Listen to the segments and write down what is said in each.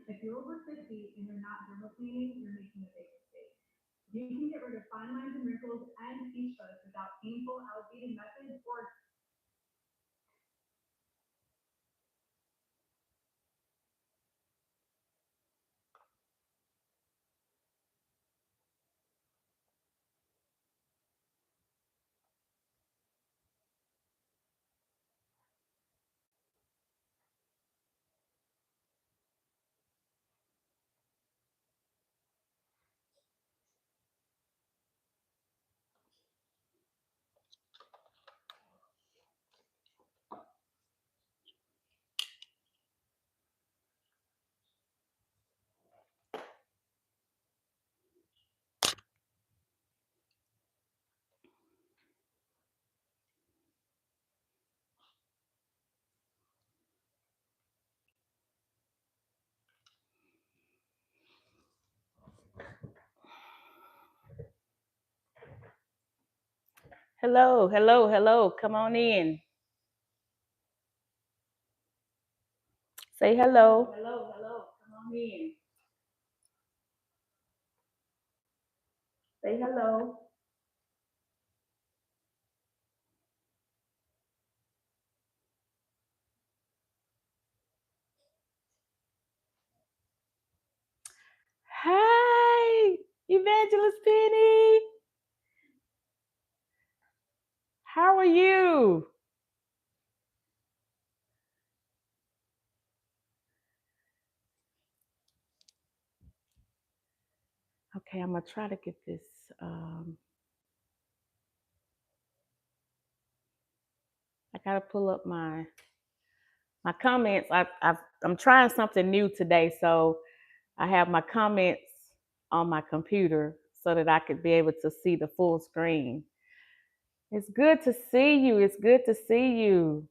If you're over 50 and you're not dermal cleaning, you're making a big mistake. You can get rid of fine lines and wrinkles and peach fuzz without painful outdated methods or. Hello, hello, hello. Come on in. Say hello. Hello, hello, come on in. Say hello. Hi, Evangelist Penny. How are you? Okay, I'm gonna try to get this. Um, I gotta pull up my comments. I'm trying something new today, so I have my comments on my computer so that I could be able to see the full screen. It's good to see you. It's good to see you.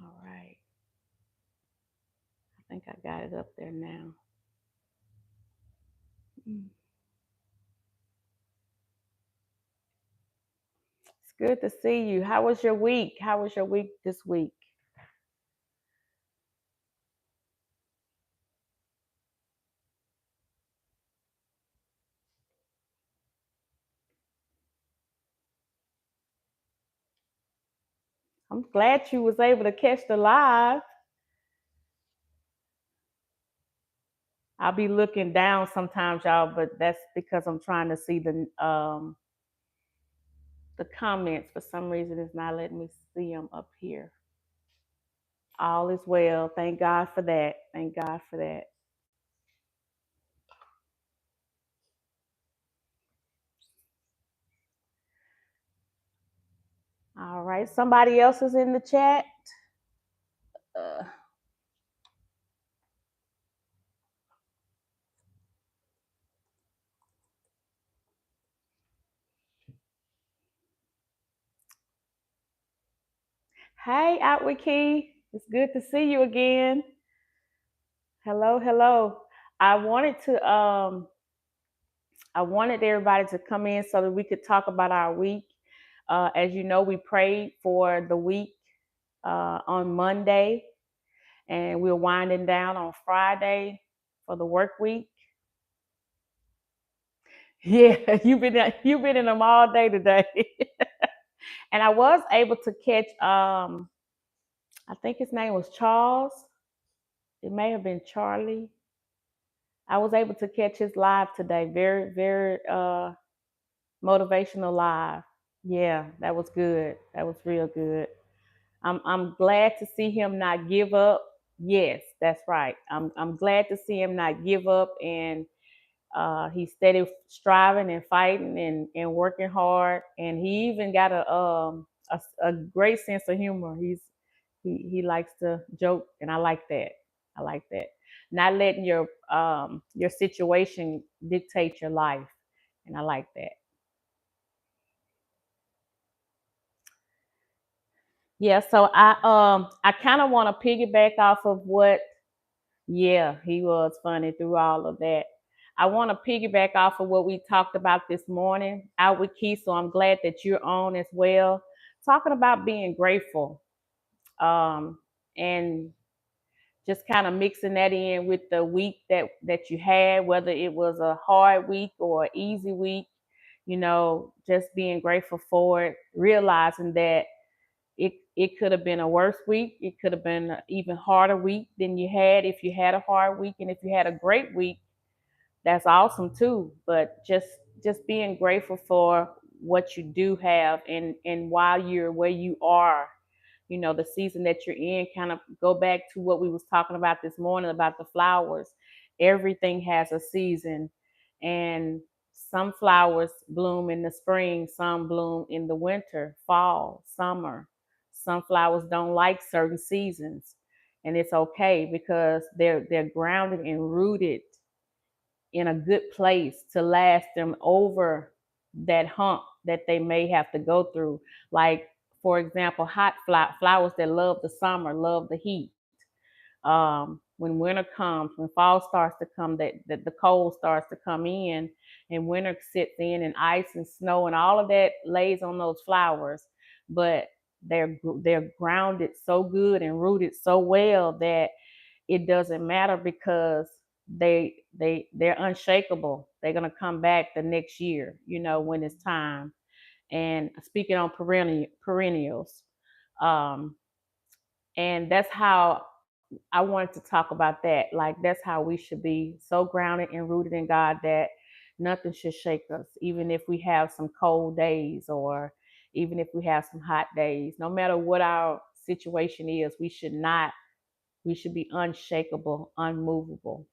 All right. I think I got it up there now. Mm. It's good to see you. How was your week? How was your week this week? I'm glad you was able to catch the live. I'll be looking down sometimes, y'all, but that's because I'm trying to see the comments. For some reason, it's not letting me see them up here. All is well. Thank God for that. Thank God for that. All right. Somebody else is in the chat. Uh, hey, Outward Key. It's good to see you again. Hello, hello. I wanted to I wanted everybody to come in so that we could talk about our week. As you know, we prayed for the week on Monday, and we're winding down on Friday for the work week. Yeah, you've been in them all day today, and I was able to catch. I think his name was Charles. It may have been Charlie. I was able to catch his live today. Very, very motivational live. Yeah, that was good. That was real good. I'm glad to see him not give up. Yes, that's right. I'm glad to see him not give up, and he's steady striving and fighting and working hard, and he even got a great sense of humor. He likes to joke, and I like that. I like that. Not letting your situation dictate your life, and I like that. Yeah, so I kind of want to piggyback off of what. Yeah, he was funny through all of that. I want to piggyback off of what we talked about this morning out with Keith, so I'm glad that you're on as well. Talking about being grateful, and just kind of mixing that in with the week that you had, whether it was a hard week or an easy week, just being grateful for it, realizing that it could have been a worse week. It could have been an even harder week than you had if you had a hard week. And if you had a great week, that's awesome too. But just being grateful for what you do have, and while you're where you are, the season that you're in, kind of go back to what we was talking about this morning about the flowers. Everything has a season, and some flowers bloom in the spring, some bloom in the winter, fall, summer. Some flowers don't like certain seasons, and it's okay because they're grounded and rooted in a good place to last them over that hump that they may have to go through. Like, for example, hot flowers that love the summer, love the heat. When winter comes, when fall starts to come, that the cold starts to come in, and winter sits in, and ice and snow and all of that lays on those flowers. But they're grounded so good and rooted so well that it doesn't matter because they're unshakable. They're gonna come back the next year, when it's time. And speaking on perennials, um, and that's how I wanted to talk about that. Like, that's how we should be, so grounded and rooted in God that nothing should shake us, even if we have some cold days or even if we have some hot days. No matter what our situation is, we should be unshakable, unmovable.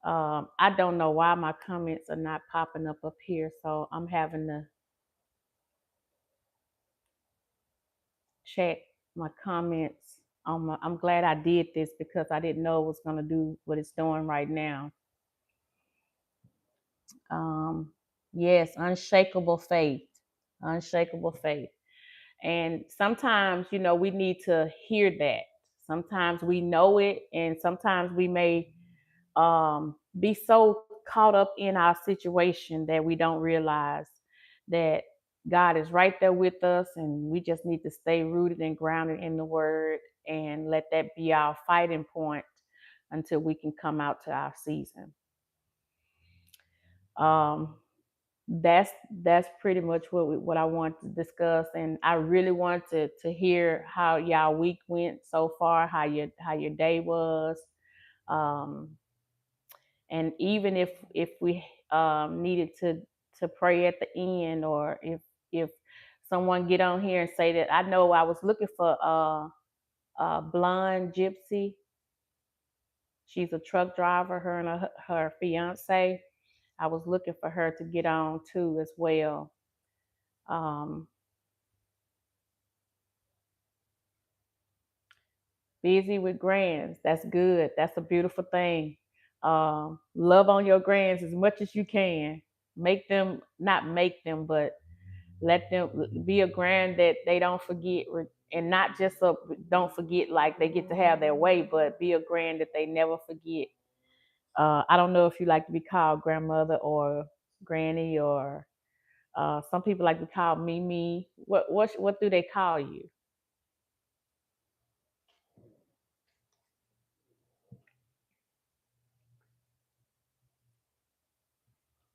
I don't know why my comments are not popping up here, so I'm having to check my comments. I'm glad I did this because I didn't know it was going to do what it's doing right now. Um, yes, unshakable faith, unshakable faith. And sometimes, we need to hear that. Sometimes we know it, and sometimes we may be so caught up in our situation that we don't realize that God is right there with us, and we just need to stay rooted and grounded in the Word and let that be our fighting point until we can come out to our season. Um, that's pretty much what I want to discuss, and I really want to hear how y'all week went so far, how your day was. Um, and even if we needed to pray at the end, or if someone get on here and say that, I know I was looking for a blonde gypsy. She's a truck driver, her and her fiance. I was looking for her to get on too as well. um, Busy with grands, that's good, that's a beautiful thing. Love on your grands as much as you can. Make them, not make them, but let them be a grand that they don't forget, and not just don't forget like they get to have their way, but be a grand that they never forget. I don't know if you like to be called grandmother or granny, or some people like to be called Mimi. What do they call you?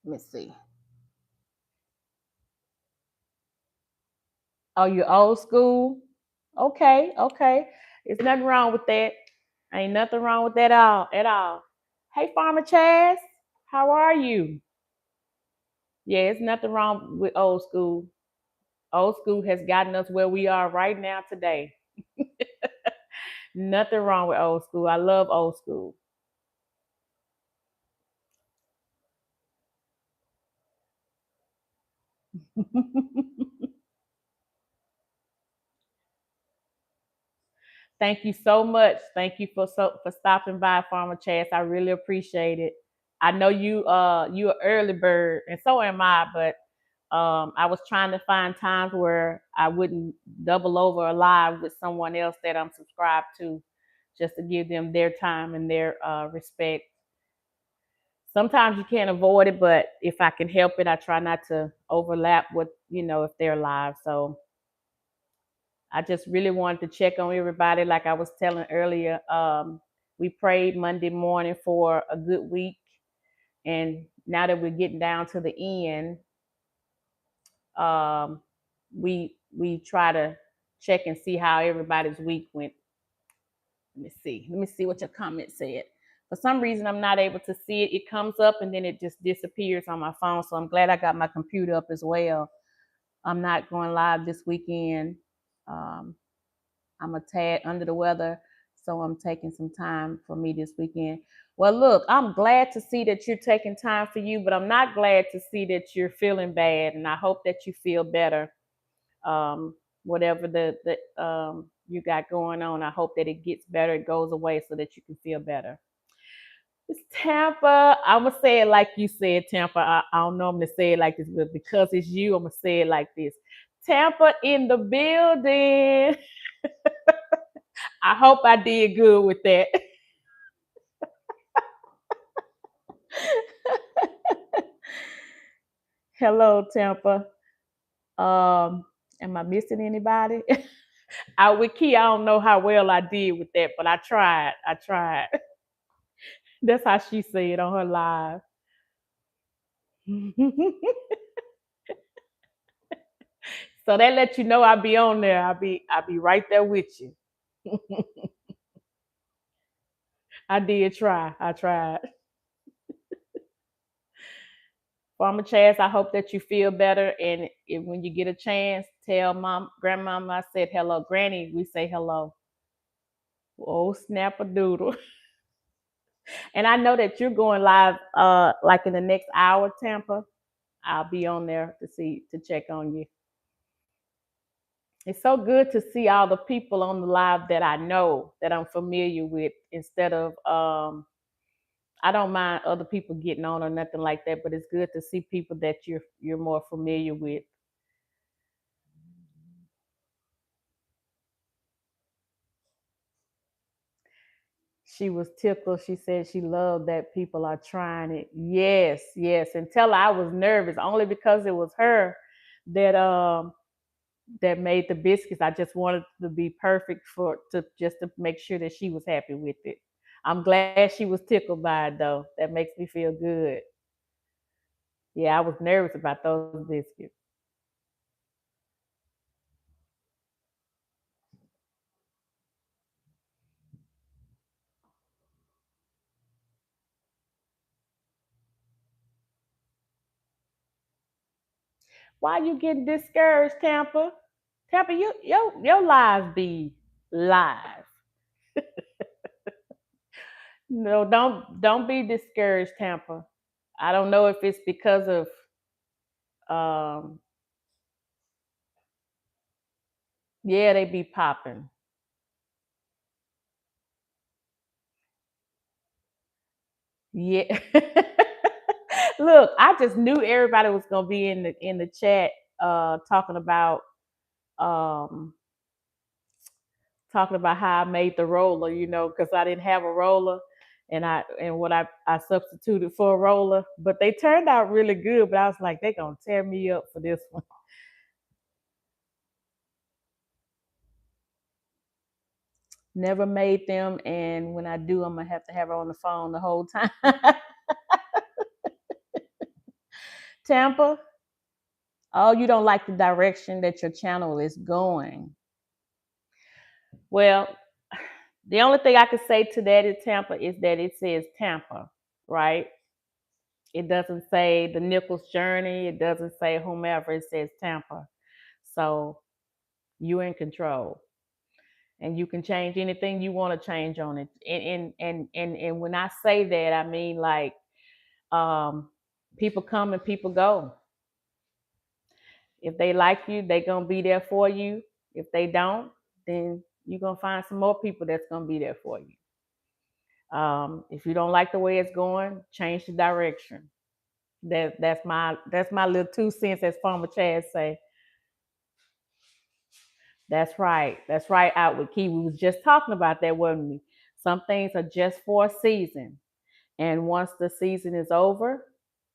Let me see. Oh, you old school? Okay, okay. There's nothing wrong with that. Ain't nothing wrong with that at all. Hey, Farmer Chaz, how are you? Yeah, it's nothing wrong with old school. Old school has gotten us where we are right now today. Nothing wrong with old school. I love old school. Thank you so much. Thank you for stopping by, Farmer Chance. I really appreciate it. I know you you're an early bird, and so am I, but I was trying to find times where I wouldn't double over a live with someone else that I'm subscribed to, just to give them their time and their respect. Sometimes you can't avoid it, but if I can help it, I try not to overlap with, if they're live. So I just really wanted to check on everybody. Like I was telling earlier, we prayed Monday morning for a good week. And now that we're getting down to the end, um, we try to check and see how everybody's week went. Let me see what your comment said. For some reason, I'm not able to see it. It comes up and then it just disappears on my phone. So I'm glad I got my computer up as well. I'm not going live this weekend. Um, I'm a tad under the weather, so I'm taking some time for me this weekend. Well, look, I'm glad to see that you're taking time for you, but I'm not glad to see that you're feeling bad, and I hope that you feel better. Whatever the you got going on, I hope that it gets better, it goes away, so that you can feel better. It's Tampa. I'm gonna say it like you said, Tampa. I don't normally say it like this, but because it's you, I'm gonna say it like this. Tampa in the building. I hope I did good with that. Hello, Tampa. Am I missing anybody? I with Key, I don't know how well I did with that, but I tried. I tried. That's how she said on her live. So that lets you know I'll be on there. I'll be right there with you. I did try. I tried. Farmer Chaz, I hope that you feel better. And when you get a chance, tell grandmama I said hello. Granny, we say hello. Oh, snap a doodle. And I know that you're going live like in the next hour, Tampa. I'll be on there to check on you. It's so good to see all the people on the live that I know, that I'm familiar with, instead of I don't mind other people getting on or nothing like that, but it's good to see people that you're more familiar with. She was tickled. She said she loved that people are trying it. Yes, yes. And tell her I was nervous only because it was her that that made the biscuits. I just wanted to be perfect just to make sure that she was happy with it. I'm glad she was tickled by it though. That makes me feel good. Yeah, I was nervous about those biscuits. Why you getting discouraged, Tampa? Tampa, your lives be live. No, don't be discouraged, Tampa. I don't know if it's because of um yeah, they be popping. Yeah. Look, I just knew everybody was gonna be in the chat talking about um how I made the roller, because I didn't have a roller, and what I substituted for a roller, but they turned out really good. But I was like, they're gonna tear me up for this one. Never made them, and when I do, I'm gonna have to have her on the phone the whole time. Tampa, oh, you don't like the direction that your channel is going. Well, the only thing I could say to that is Tampa is that it says Tampa, right? It doesn't say the Nichols journey. It doesn't say whomever. It says Tampa. So you're in control, and you can change anything you want to change on it. And when I say that, I mean like people come and people go. If they like you, they're gonna be there for you. If they don't, then you're gonna find some more people that's gonna be there for you. If you don't like the way it's going, change the direction. That's my little 2 cents, as Farmer Chad say. That's right. That's right. Outward Key. We was just talking about that, wasn't we? Some things are just for a season, and once the season is over,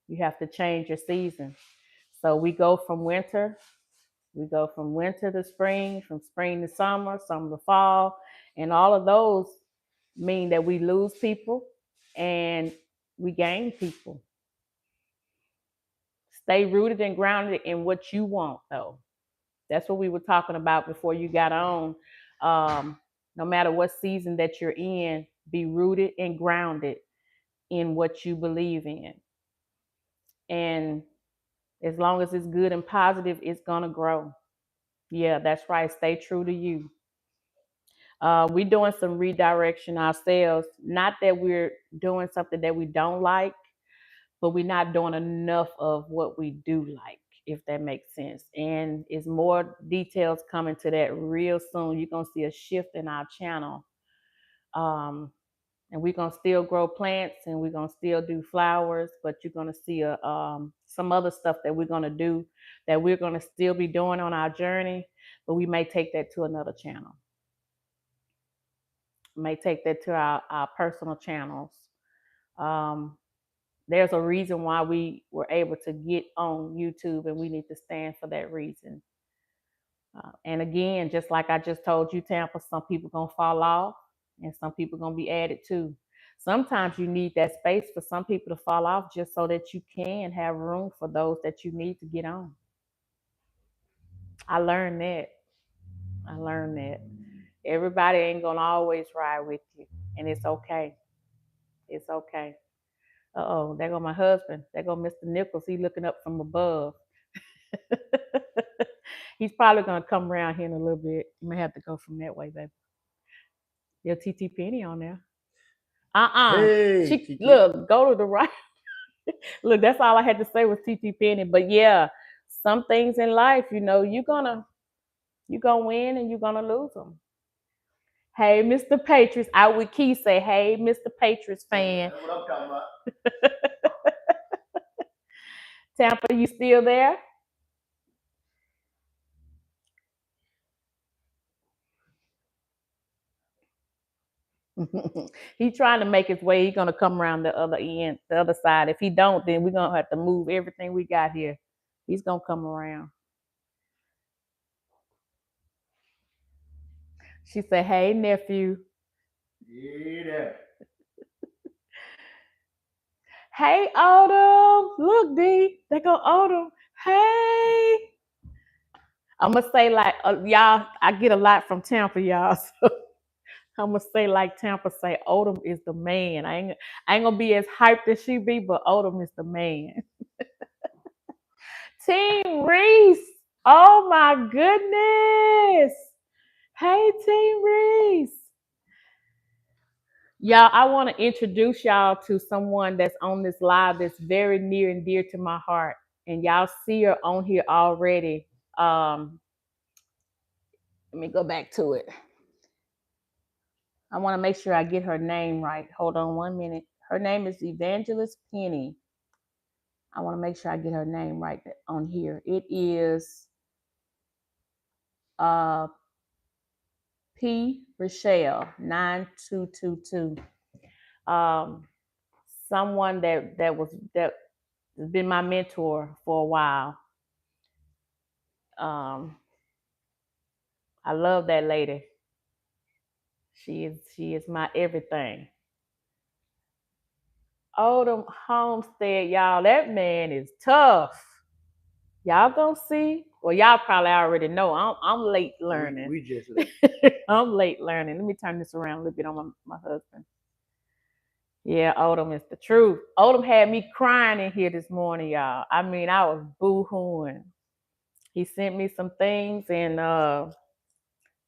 you have to change your season. So we go from winter to spring, from spring to summer, summer to fall, and all of those mean that we lose people and we gain people. Stay rooted and grounded in what you want, though. That's what we were talking about before you got on. No matter what season that you're in, be rooted and grounded in what you believe in. And as long as it's good and positive, it's going to grow. Yeah, that's right. Stay true to you. We're doing some redirection ourselves. Not that we're doing something that we don't like, but we're not doing enough of what we do like, if that makes sense. And it's more details coming to that real soon. You're gonna see a shift in our channel. And we're gonna still grow plants and we're gonna still do flowers, but you're gonna see some other stuff that we're gonna do that we're gonna still be doing on our journey, but we may take that to another channel. May take that to our personal channels. Um, there's a reason why we were able to get on YouTube, and we need to stand for that reason. And again, just like I just told you, Tampa, some people gonna fall off, and some people gonna be added to. Sometimes you need that space for some people to fall off, just so that you can have room for those that you need to get on. I learned that. I learned that. Everybody ain't gonna always ride with you, and it's okay. It's okay. Uh-oh, there go my husband. There go Mr. Nichols. He looking up from above. He's probably gonna come around here in a little bit. You may have to go from that way, baby. Your TT Penny on there. Hey, Look, go to the right. Look, that's all I had to say was TT Penny. But yeah, some things in life, you're gonna win and you're gonna lose them. Hey, Mr. Patriots. I would key say, hey, Mr. Patriots fan. That's what I'm talking about. Tampa, you still there? He's trying to make his way. He's gonna come around the other end, the other side. If he don't, then we're gonna have to move everything we got here. He's gonna come around. She said, "Hey, nephew." Yeah. Hey, Autumn. Look, D. They go Autumn. Hey. I'm gonna say like y'all. I get a lot from Tampa, y'all. So I'm gonna say like Tampa say, Autumn is the man. I ain't gonna be as hyped as she be, but Autumn is the man. Team Reese. Oh my goodness. Hey, Team Reese. Y'all, I want to introduce y'all to someone that's on this live that's very near and dear to my heart. And y'all see her on here already. Let me go back to it. I want to make sure I get her name right. Hold on 1 minute. Her name is Evangelist Penny. I want to make sure I get her name right on here. It is P. Rochelle 9222. Someone that has been my mentor for a while. I love that lady. She is my everything. Odom Homestead, y'all, that man is tough. Y'all gonna see? Well, y'all probably already know. I'm late learning. We just late. I'm late learning. Let me turn this around a little bit on my husband. Yeah, Odom is the truth. Odom had me crying in here this morning, y'all. I mean, I was boo-hooing. He sent me some things, and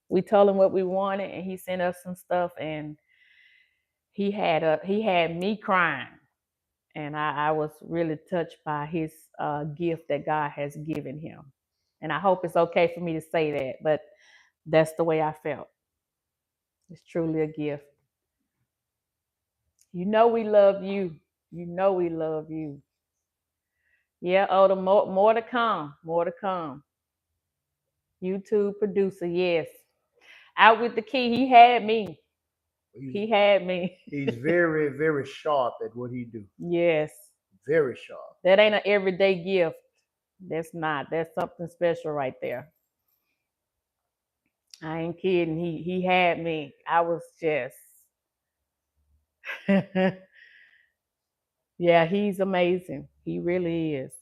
we told him what we wanted, and he sent us some stuff, and he had me crying, and I was really touched by his gift that God has given him. And I hope it's okay for me to say that, but that's the way I felt. It's truly a gift. You know we love you. You know we love you. Yeah, oh, the more to come. More to come. YouTube producer, yes. Out with the key. He had me. He's, He had me. he's very, very sharp at what he do. Yes. Very sharp. That ain't an everyday gift. That's not. That's something special right there. I ain't kidding. He had me. I was just yeah, he's amazing. He really is.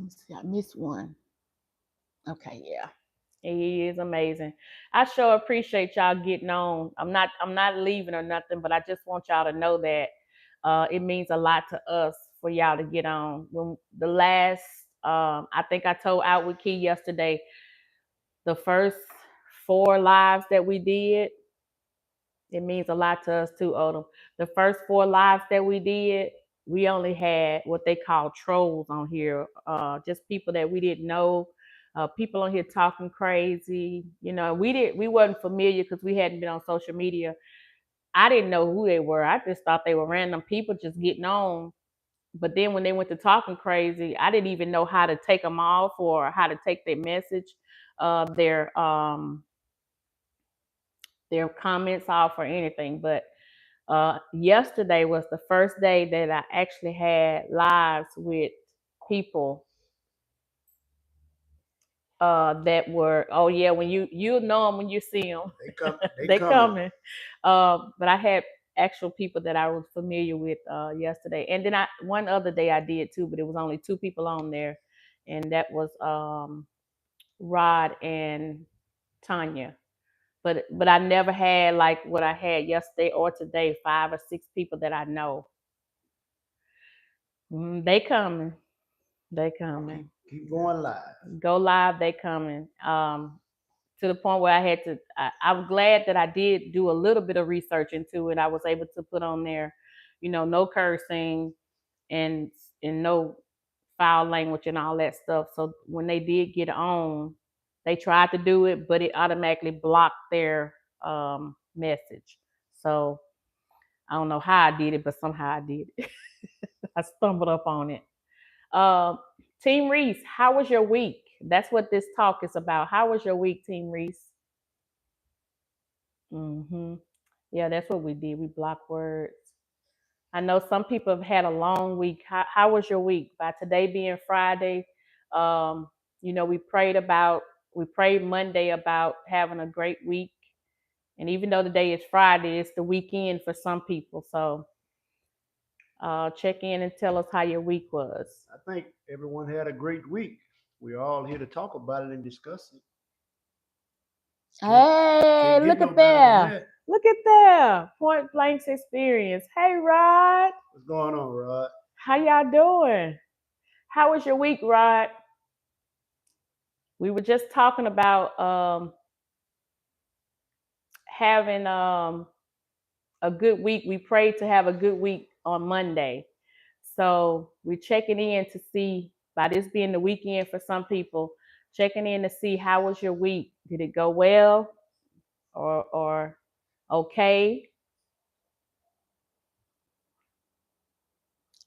Let's see, I missed one. Okay, yeah. He is amazing. I sure appreciate y'all getting on. I'm not leaving or nothing, but I just want y'all to know that it means a lot to us for y'all to get on. When the last I think I told Out with Key yesterday, the first 4 lives that we did, it means a lot to us too, Odom. The first 4 lives that we did, we only had what they call trolls on here, just people that we didn't know, people on here talking crazy. You know, we wasn't familiar because we hadn't been on social media. I didn't know who they were. I just thought they were random people just getting on. But then when they went to talking crazy, I didn't even know how to take them off or how to take their message, their comments off or anything. But yesterday was the first day that I actually had lives with people that were, oh yeah, when you'll know them when you see them. They come. They coming. But I had actual people that I was familiar with yesterday, and then one other day I did too, but it was only 2 people on there, and that was Rod and Tanya. But I never had like what I had yesterday or today, 5 or 6 people that I know. They coming. They coming. Keep going live. Go live. They coming. To the point where I had to. I'm glad that I did do a little bit of research into it. I was able to put on there, no cursing and no foul language and all that stuff. So when they did get on, they tried to do it, but it automatically blocked their message. So I don't know how I did it, but somehow I did it. I stumbled up on it. Um, Team Reese, how was your week? That's what this talk is about. How was your week, Team Reese? Yeah, that's what we did. We blocked words. I know some people have had a long week. How was your week? By today being Friday, um, we prayed Monday about having a great week. And even though today is Friday, it's the weekend for some people. So check in and tell us how your week was. I think everyone had a great week. We're all here to talk about it and discuss it. Hey, look at there. Look at there. Point Blank's experience. Hey, Rod. What's going on, Rod? How y'all doing? How was your week, Rod? We were just talking about having a good week. We prayed to have a good week on Monday. So we're checking in to see, by this being the weekend for some people, checking in to see how was your week. Did it go well or okay?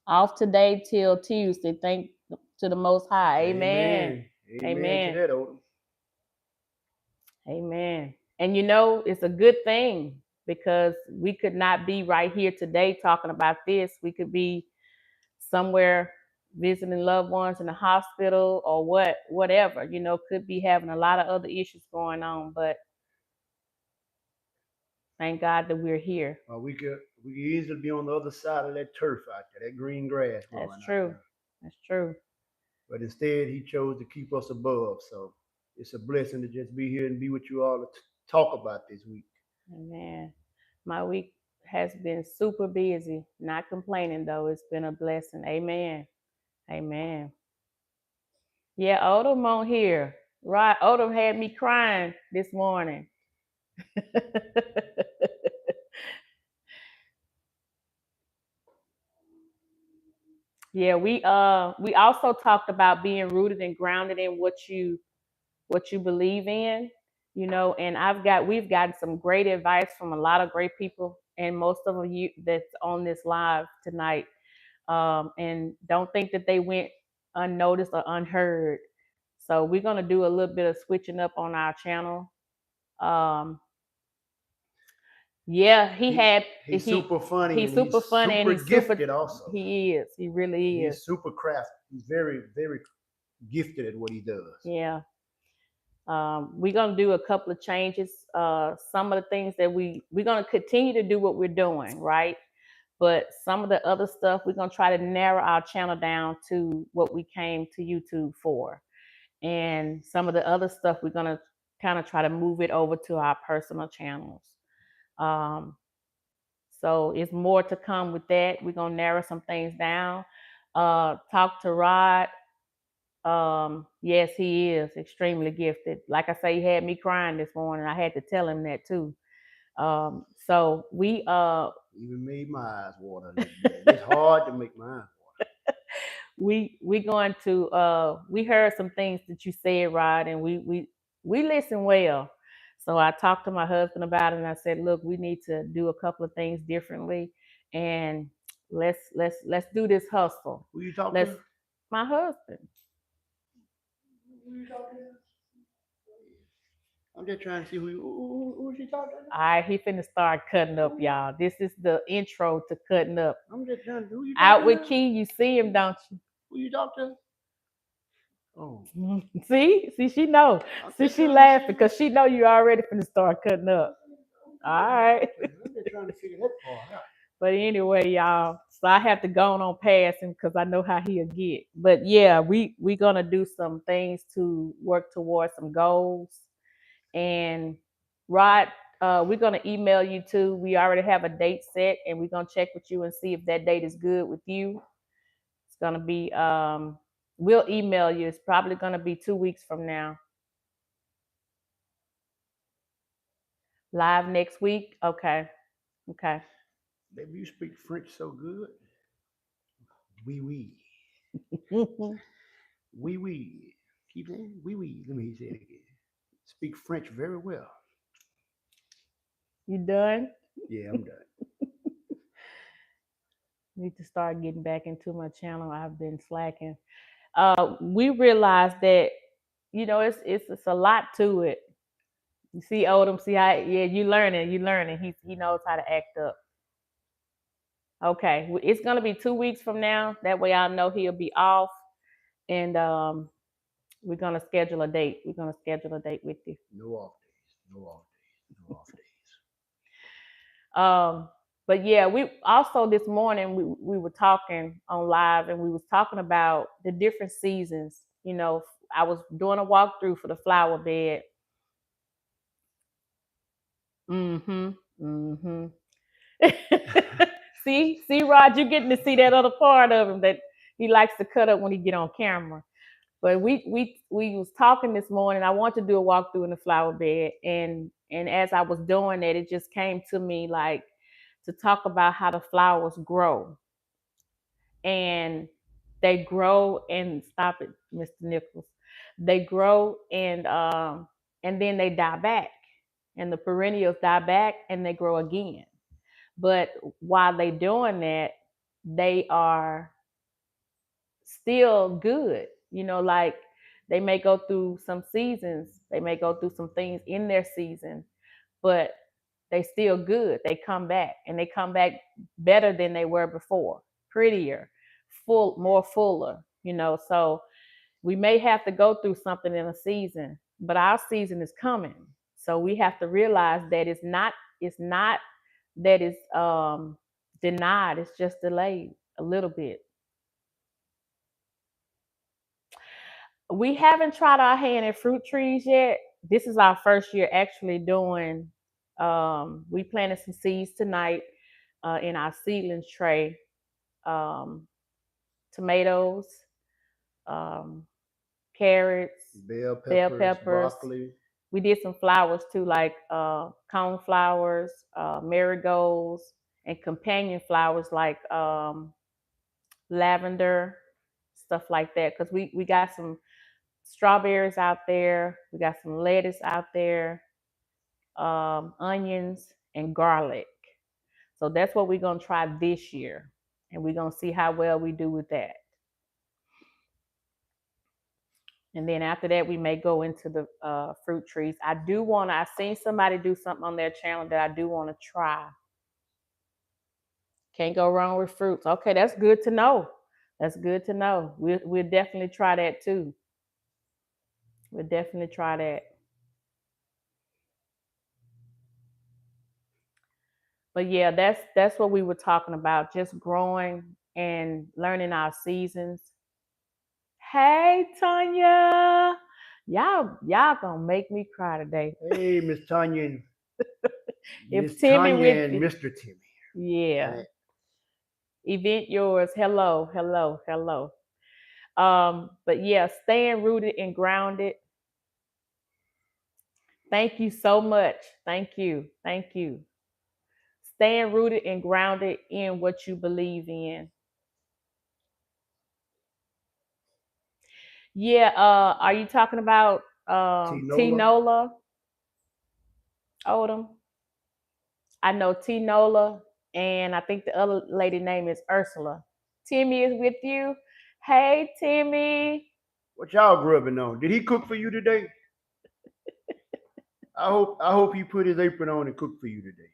Off today till Tuesday. Thank to the Most High. Amen. Amen. To that, Odom. Amen. And it's a good thing because we could not be right here today talking about this. We could be somewhere visiting loved ones in the hospital or whatever, could be having a lot of other issues going on, but thank God that we're here. We could easily be on the other side of that turf out there, that green grass. That's true. That's true. But instead, he chose to keep us above. So it's a blessing to just be here and be with you all to talk about this week. Amen. My week has been super busy. Not complaining though. It's been a blessing. Amen. Amen. Yeah, Odom on here. Right. Odom had me crying this morning. Yeah, we also talked about being rooted and grounded in what you believe in, and we've gotten some great advice from a lot of great people, and most of you that's on this live tonight and don't think that they went unnoticed or unheard. So we're gonna do a little bit of switching up on our channel. Um, yeah, He's super funny he's and super he's funny and super he's super. gifted also. He really is. He's super crafty. He's very, very gifted at what he does. Yeah. We're gonna do a couple of changes. Some of the things that we're gonna continue to do what we're doing, right? But some of the other stuff we're gonna try to narrow our channel down to what we came to YouTube for, and some of the other stuff we're gonna kind of try to move it over to our personal channels. Um, so it's more to come with that. We're gonna narrow some things down. Talk to Rod. Yes, he is extremely gifted. Like I say, he had me crying this morning. I had to tell him that too. So we Even made my eyes water a little bit. It's hard to make my eyes water. we going to we heard some things that you said, Rod, and we listen well. So I talked to my husband about it, and I said, look, we need to do a couple of things differently, and let's do this hustle. Who you talking Let's to? My husband. Who you talking to? I'm just trying to see who she talking to. All right, he finna start cutting up, y'all. This is the intro to cutting up. I'm just trying to who you Out talking with to? Key, you see him, don't you? Who you talking to? Oh, See, she know. See, she laughing because she know you already finna start cutting up. All right. I'm just trying to figure that part out. But anyway, y'all, so I have to go on past him because I know how he'll get. But yeah, we gonna do some things to work towards some goals. And Rod, we're gonna email you too. We already have a date set, and we're gonna check with you and see if that date is good with you. It's gonna be we'll email you. It's probably gonna be 2 weeks from now. Live next week. Okay. Okay. Baby, you speak French so good. Oui, oui. Oui, oui. Keep saying oui, oui. Let me say it again. Speak French very well. You done? Yeah, I'm done. Need to start getting back into my channel. I've been slacking. We realized that it's a lot to it. You see Odom, see how you learning. He knows how to act up. Okay, it's gonna be 2 weeks from now. That way I know he'll be off, and we're gonna schedule a date. We're gonna schedule a date with you. No off days. No off days. No off days. But yeah, we also this morning we were talking on live, and we was talking about the different seasons. I was doing a walkthrough for the flower bed. Mm-hmm. Mm-hmm. see, Rod, you're getting to see that other part of him that he likes to cut up when he get on camera. But we was talking this morning. I want to do a walkthrough in the flower bed, and as I was doing that, it just came to me like to talk about how the flowers grow, and they grow and stop it, Mr. Nichols. They grow and then they die back, and the perennials die back and they grow again. But while they doing that, they are still good. Like they may go through some seasons, they may go through some things in their season, but they still good. They come back, and they come back better than they were before, prettier, more fuller. So we may have to go through something in a season, but our season is coming. So we have to realize that it's not that it's denied, it's just delayed a little bit. We haven't tried our hand at fruit trees yet. This is our first year actually doing. We planted some seeds tonight in our seedlings tray. Um, Tomatoes, um, carrots, bell peppers. Broccoli. We did some flowers too, like cone flowers, marigolds, and companion flowers like lavender, stuff like that. Because we got some strawberries out there. We got some lettuce out there, onions and garlic. So that's what we're gonna try this year. and we're gonna see how well we do with that. And then after that, we may go into the fruit trees. I've seen somebody do something on their channel that I do want to try. Can't go wrong with fruits. Okay, that's good to know. That's good to know. We'll definitely try that too. We'll definitely try that. But yeah, that's what we were talking about. Just growing and learning our seasons. Hey Tanya. Y'all gonna make me cry today. Hey, Miss Tanya and Miss If Timmy Tanya with and you. Mr. Timmy. Yeah. Right. Event yours. Hello, hello, hello. But yeah, staying rooted and grounded. Thank you so much. Thank you. Thank you. Staying rooted and grounded in what you believe in. Yeah, are you talking about T Tinola. Nola Odom? I know T Nola, and I think the other lady name is Ursula. Timmy is with you. Hey Timmy. What y'all grubbing on? Did he cook for you today? I hope he put his apron on and cooked for you today.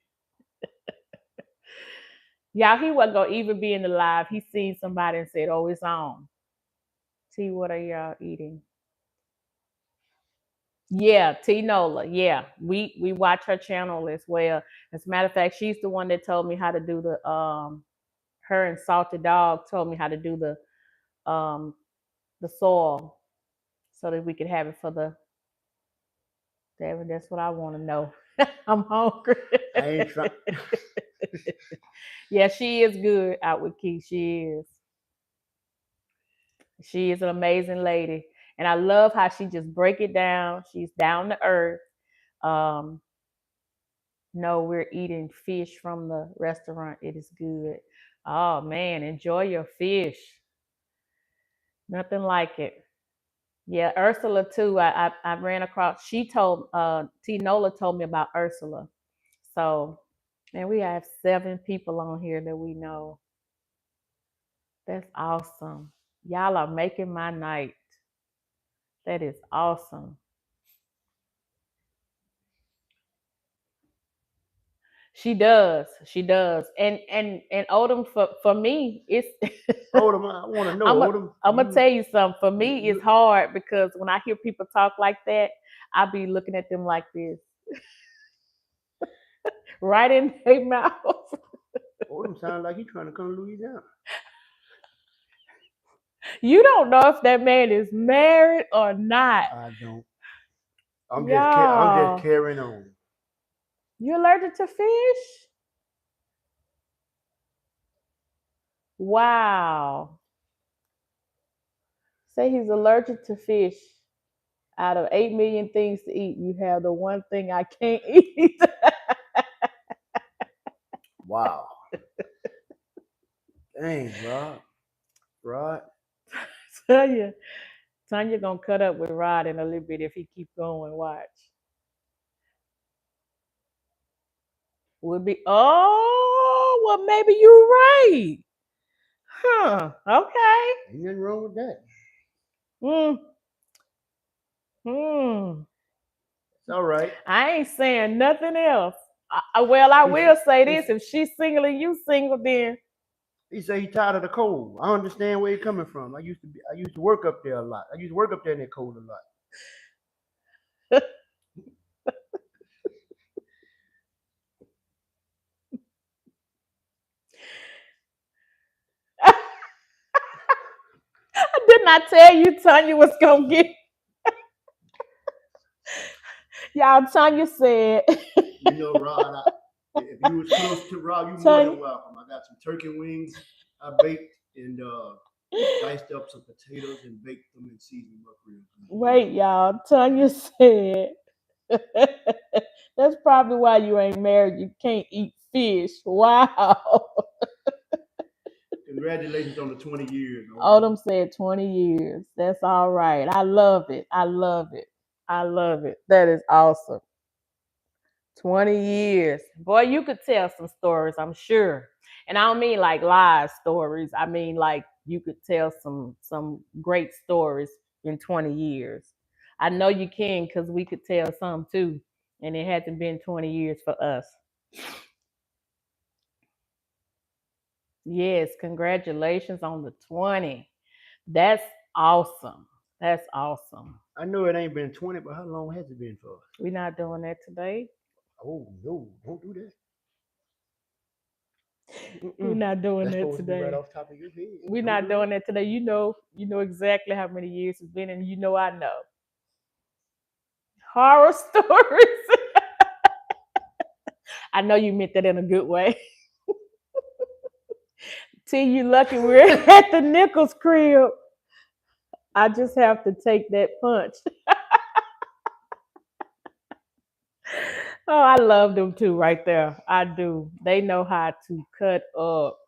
Y'all, he wasn't gonna even be in the live. He seen somebody and said, "Oh, it's on." T, what are y'all eating? Yeah, T Nola. Yeah, we watch her channel as well. As a matter of fact, she's the one that told me how to do the her and Salty Dog told me how to do the soil so that we could have it for the David. That's what I want to know. I'm hungry. I ain't trying. Yeah, she is good out with Keith. She is. She is an amazing lady. And I love how she just break it down. She's down to earth. Um, no, we're eating fish from the restaurant. It is good. Oh man, enjoy your fish. Nothing like it. Yeah, Ursula too. I ran across. She told T Nola told me about Ursula. So, and we have 7 people on here that we know. That's awesome. Y'all are making my night. That is awesome. She does. She does. And Odom for me, it's Odom, I want to know, I'm Odom. gonna tell you something. For You, me, it's you, hard because when I hear people talk like that, I be looking at them like this, right in their mouth. Odom sounds like he's trying to come to Louisiana. You don't know if that man is married or not. I don't. I'm just Y'all, carrying on. you allergic to fish? Wow. Say he's allergic to fish. Out of 8 million things to eat, you have the one thing I can't eat. Wow. Dang, Rod. Rod. Tanya, Tanya gonna cut up with Rod in a little bit if he keep going. Watch. Would be. Oh, well, maybe you're right. Huh. Okay. Ain't nothing wrong with that. Hmm. Hmm. It's all right. I ain't saying nothing else. Well, I He will said, say he, this: if she's single and you single, then he said he tired of the cold. I understand where he coming from. I used to work up there a lot. I used to work up there in that cold a lot. didn't I tell you Tanya was gonna get y'all? Tanya said, You know, Rod, if you was close to Rod, you more Tanya. than welcome. I got some turkey wings I baked and diced up some potatoes and baked them and seasoned them up real good. Wait, y'all. Tanya said that's probably why you ain't married. You can't eat fish. Wow. Congratulations on the 20 years. Odom said 20 years. That's all right. I love it. I love it. I love it. That is awesome. 20 years. Boy, you could tell some stories, I'm sure. And I don't mean like lies stories. I mean like you could tell some great stories in 20 years. I know you can because we could tell some too. And it hasn't been 20 years for us. Yes, congratulations on the 20. That's awesome. That's awesome. I know it ain't been 20, but how long has it been for us? We're not doing that today. Oh no, don't do that. We're Mm-mm. not doing That's that supposed to be right today. off the top of your head. We're Don't not do doing that today. You know exactly how many years it's been, and you know I know. Horror stories. I know you meant that in a good way. Till you lucky we're at the Nichols crib. I just have to take that punch. Oh, I love them too, right there. I do. They know how to cut up.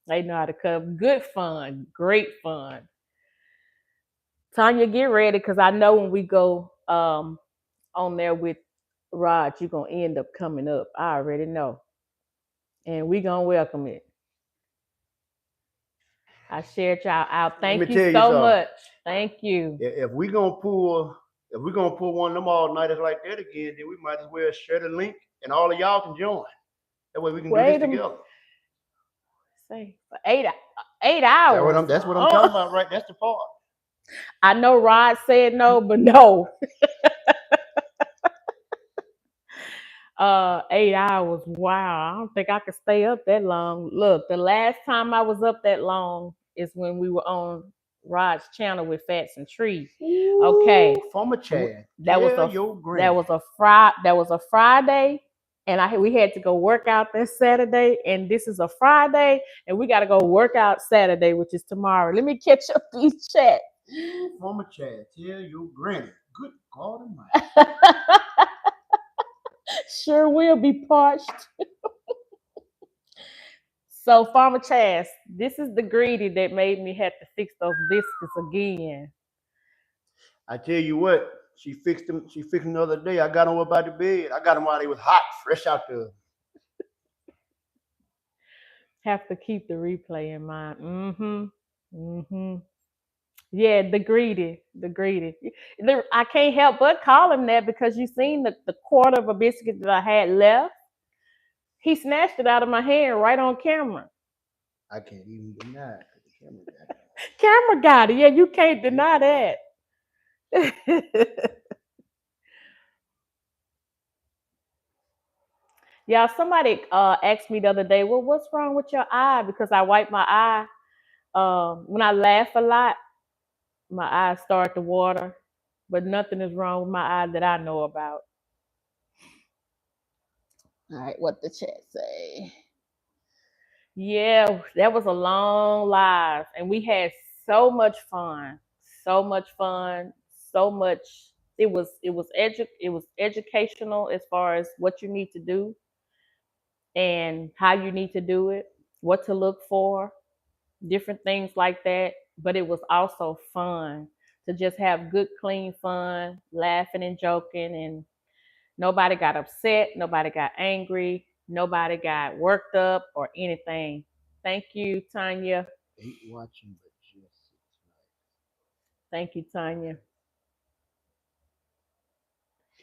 They know how to cut up. Good fun. Great fun. Tanya, get ready because I know when we go on there with Rod, you're gonna end up coming up. I already know. And we gonna welcome it. I shared y'all out. Let me Thank you tell you so something. much. Thank you. If we're gonna pull one of them all nighters like that again, then we might as well share the link and all of y'all can join. That way we can do this Wait a minute. together. Say for 8 hours. That's what I'm talking about, right? That's the part. I know Rod said no, but no. 8 hours. Wow. I don't think I could stay up that long. Look, the last time I was up that long is when we were on Rod's channel with Fats and Trees. Okay. Former Chad. That was a your that was a Friday. And we had to go work out that Saturday, and this is a Friday, and we got to go work out Saturday, which is tomorrow. Let me catch up these chats. Former Chad, tell your granny. Good God Almighty. Sure will be parched. So, Farmer Chaz, this is the greedy that made me have to fix those biscuits again. I tell you what, she fixed them. She fixed them the other day. I got them up out the bed. I got them while they was hot, fresh out the. Have to keep the replay in mind. Yeah, the greedy. I can't help but call him that because you seen the quarter of a biscuit that I had left. He snatched it out of my hand right on camera. I can't even deny it. The camera got it. Camera got it. Yeah, you can't deny that. Yeah, somebody asked me the other day, well, what's wrong with your eye? Because I wipe my eye. When I laugh a lot, my eyes start to water. But nothing is wrong with my eye that I know about. All right, what the chat say? Yeah, that was a long live, and we had so much fun. So much fun. So much. It was educational as far as what you need to do and how you need to do it, what to look for, different things like that. But it was also fun to just have good, clean fun, laughing and joking, and nobody got upset, nobody got angry, nobody got worked up or anything. Thank you, Tanya. Ain't watching, but just Thank you, Tanya.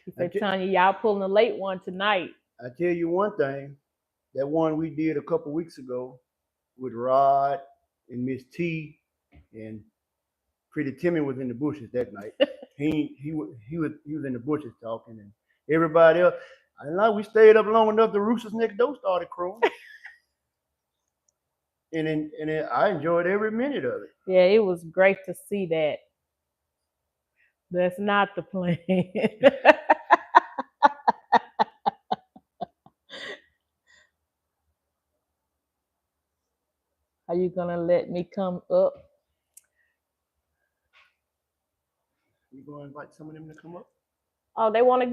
She I, said, Tanya, y'all pulling a late one tonight. I tell you one thing. That one we did a couple weeks ago with Rod and Miss T and Pretty Timmy was in the bushes that night. He was in the bushes talking, and everybody else. I know we stayed up long enough. The roosters next door started crowing, and I enjoyed every minute of it. Yeah, it was great to see that. That's not the plan. Are you gonna let me come up? You gonna invite some of them to come up? Oh, they wanna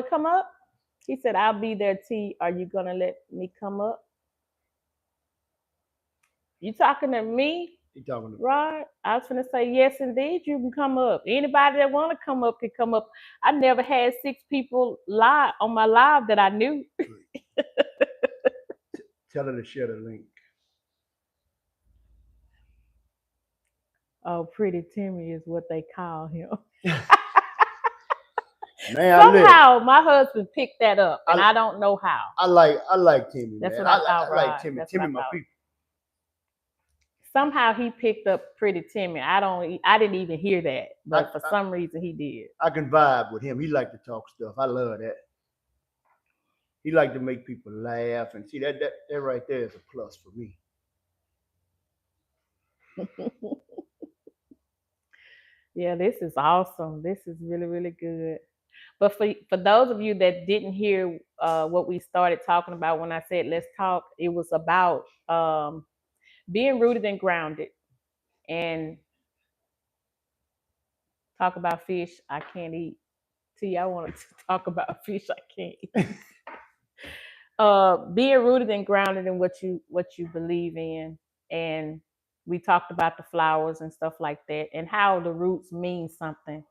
come up? He said, I'll be there, T. Are you gonna let me come up? You talking to me? He talking to Right? I was gonna say yes, indeed. You can come up. Anybody that want to come up can come up. I never had 6 people live on my live that I knew. Tell her to share the link. Oh, Pretty Timmy is what they call him. Man, Somehow my husband picked that up, and I don't know how. I like Timmy. That's man. what I thought, I like Rod. Timmy. That's Timmy, what I my thought. people. Somehow he picked up Pretty Timmy. I didn't even hear that, but for some reason he did. I can vibe with him. He like to talk stuff. I love that. He like to make people laugh, and see that right there is a plus for me. Yeah, this is awesome. This is really, really good. But for those of you that didn't hear what we started talking about when I said let's talk, it was about being rooted and grounded, and talk about fish I can't eat. See, I wanted to talk about fish I can't eat. Being rooted and grounded in what you believe in, and we talked about the flowers and stuff like that, and how the roots mean something.